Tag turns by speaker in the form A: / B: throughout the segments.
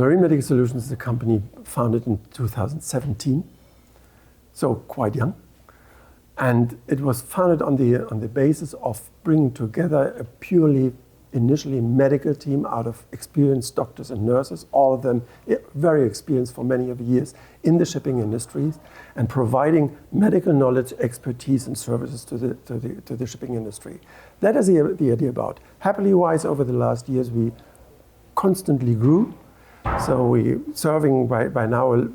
A: Marine Medical Solutions is a company founded in 2017, so quite young. And it was founded on the basis of bringing together a purely initially medical team out of experienced doctors and nurses, all of them very experienced for many of years in the shipping industries, and providing medical knowledge, expertise, and services to the shipping industry. That is the idea about. Happily wise, over the last years, we constantly grew. So we serving by now a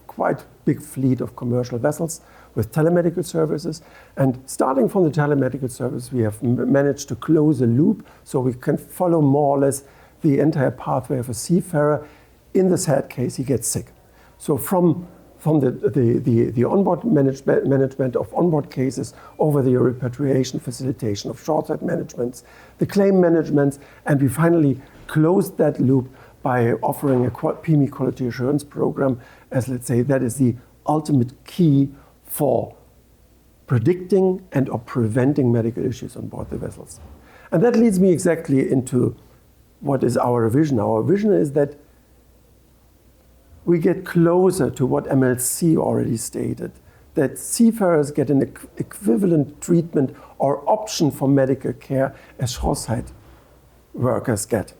A: quite big fleet of commercial vessels with telemedical services. And starting from the telemedical service, we have managed to close a loop so we can follow more or less the entire pathway of a seafarer. In the sad case, he gets sick. So from the onboard management of onboard cases over the repatriation, facilitation of shoreside managements, the claim management, and we finally closed that loop by offering a PME quality assurance program, as let's say that is the ultimate key for predicting and or preventing medical issues on board the vessels. And that leads me exactly into what is our vision. Our vision is that we get closer to what MLC already stated, that seafarers get an equivalent treatment or option for medical care as shoreside workers get.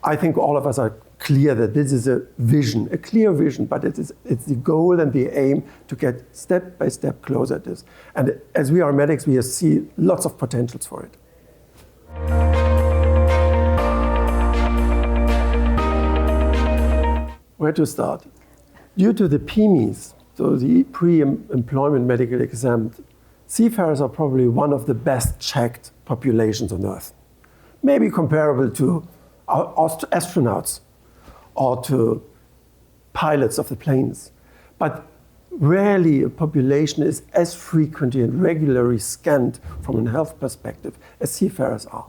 A: I think all of us are clear that this is a vision, a clear vision, but it's the goal and the aim to get step by step closer to this. And as we are medics, we see lots of potentials for it. Where to start? Due to the PMEs, so the pre-employment medical exam, seafarers are probably one of the best checked populations on Earth. Maybe comparable to astronauts or to pilots of the planes. But rarely a population is as frequently and regularly scanned from a health perspective as seafarers are.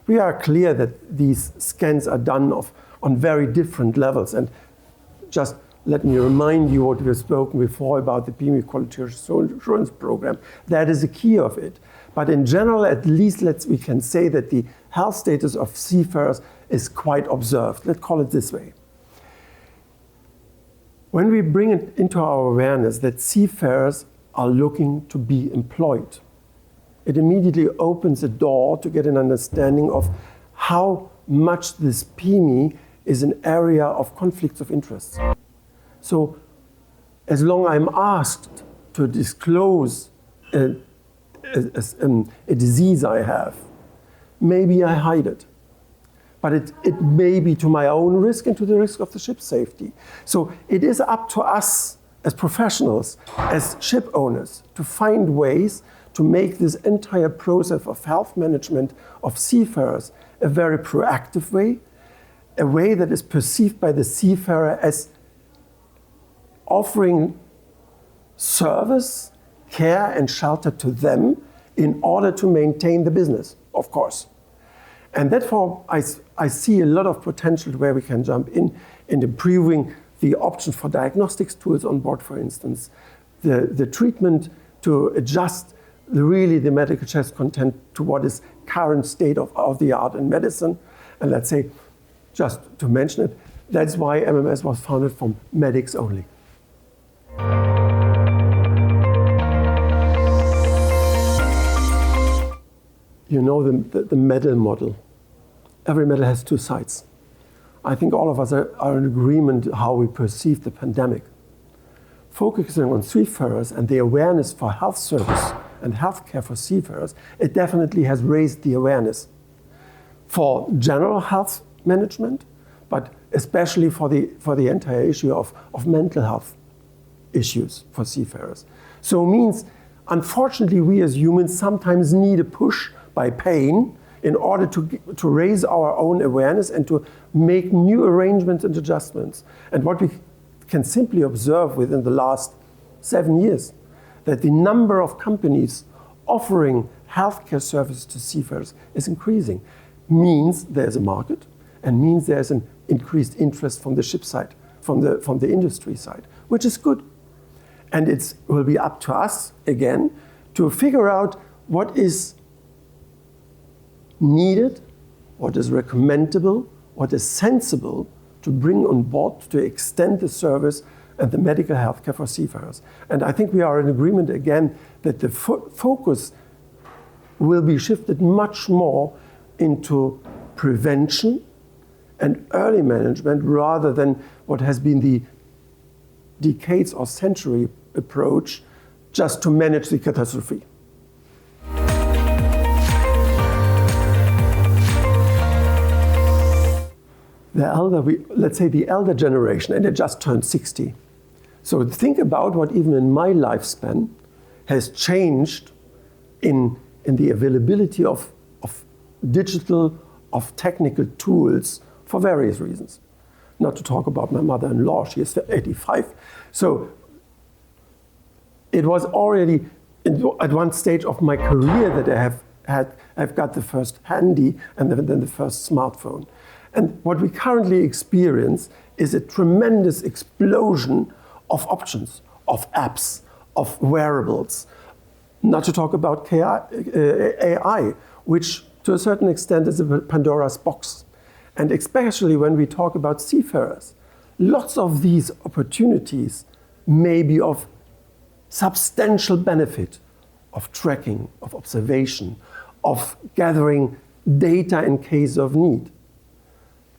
A: We are clear that these scans are done on very different levels. And just let me remind you what we've spoken before about the PME Quality Assurance Program. That is the key of it. But in general, at least we can say that the health status of seafarers is quite observed. Let's call it this way. When we bring it into our awareness that seafarers are looking to be employed, it immediately opens a door to get an understanding of how much this PME is an area of conflicts of interest. So as long as I'm asked to disclose a disease I have, maybe I hide it. But it may be to my own risk and to the risk of the ship's safety. So it is up to us as professionals, as ship owners, to find ways to make this entire process of health management of seafarers a very proactive way, a way that is perceived by the seafarer as offering service, care, and shelter to them in order to maintain the business, of course. And therefore, I see a lot of potential where we can jump in improving the options for diagnostics tools on board, for instance, the treatment to adjust the medical chest content to what is current state of the art in medicine. And let's say, just to mention it, that's why MMS was founded from medics only. You know the medal model. Every medal has two sides. I think all of us are in agreement how we perceive the pandemic. Focusing on seafarers and the awareness for health service and healthcare for seafarers, it definitely has raised the awareness for general health management, but especially for the entire issue of mental health issues for seafarers. So it means, unfortunately, we as humans sometimes need a push by pain in order to raise our own awareness and to make new arrangements and adjustments. And what we can simply observe within the last 7 years, that the number of companies offering healthcare services to seafarers is increasing. Means there's a market and means there's an increased interest from the ship side, from the industry side, which is good. And it will be up to us, again, to figure out what is needed, what is recommendable, what is sensible to bring on board to extend the service and the medical healthcare for seafarers. And I think we are in agreement again that the focus will be shifted much more into prevention and early management rather than what has been the decades or century approach just to manage the catastrophe. Let's say the elder generation, and it just turned 60. So think about what even in my lifespan has changed in the availability of digital, of technical tools for various reasons. Not to talk about my mother-in-law, she is 85. So it was already at one stage of my career that I've got the first handy and then the first smartphone. And what we currently experience is a tremendous explosion of options, of apps, of wearables. Not to talk about AI, which to a certain extent is a Pandora's box. And especially when we talk about seafarers, lots of these opportunities may be of substantial benefit, of tracking, of observation, of gathering data in case of need.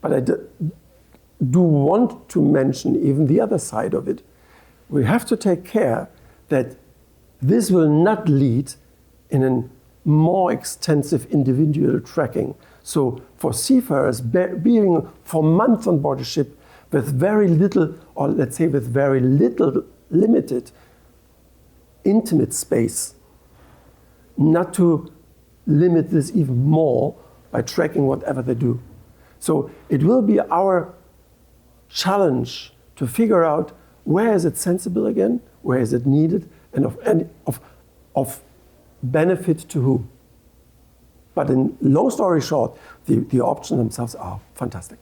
A: But I do want to mention even the other side of it. We have to take care that this will not lead in a more extensive individual tracking. So for seafarers being for months on board a ship with very little, or let's say with very little limited intimate space, not to limit this even more by tracking whatever they do. So it will be our challenge to figure out where is it sensible again, where is it needed, and of benefit to whom. But in long story short, the options themselves are fantastic.